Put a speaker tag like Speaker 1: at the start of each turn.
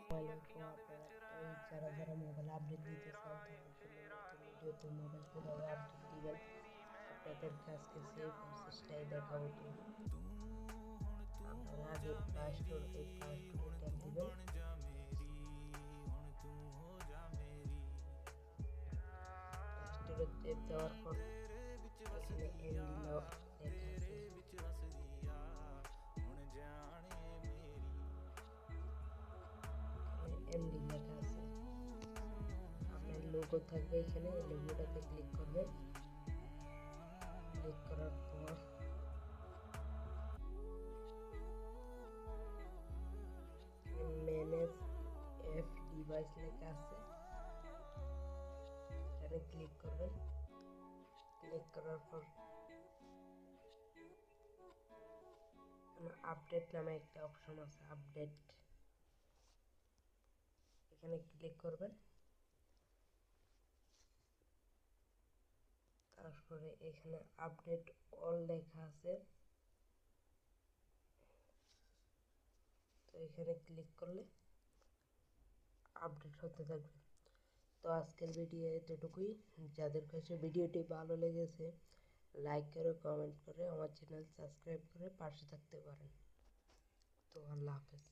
Speaker 1: ওয়ালাইকুম আপনারা এই যারা মোবাইল আপডেট দিতে চান তাদের জন্য নতুন ভিডিওতে মোবাইল কিভাবে আপডেট দিবেন আপনাদেরকে আজকে সেই প্রসেসটাই দেখাবো। তো আপনারা আগে প্লে স্টোরে ট্যাপ দিবেন। প্লে স্টোরে ট্যাপ দেওয়ার পর এখানে এমডি লেখা আছে, এমডি লেখা আছে, আপনার লোগো থাকবে এখানে, লোগোটাতে ক্লিক করবেন। ক্লিক করার পর ম্যানেজ এফ ডিভাইস লেখা আছে, এখানে ক্লিক করবেন। ক্লিক করার পর আপডেট নামে একটা অপশন আছে, আপডেট, এখানে ক্লিক করবেন। তারপরে এখানে আপডেট অল লেখা আছে, তো এখানে ক্লিক করলে আপডেট হতে থাকবে। তো আজকের ভিডিও এতটুকুই। যাদের কাছে ভিডিওটি ভালো লেগেছে লাইক করে কমেন্ট করে আমার চ্যানেল সাবস্ক্রাইব করে পাশে থাকতে পারেন। তো আল্লাহ হাফেজ।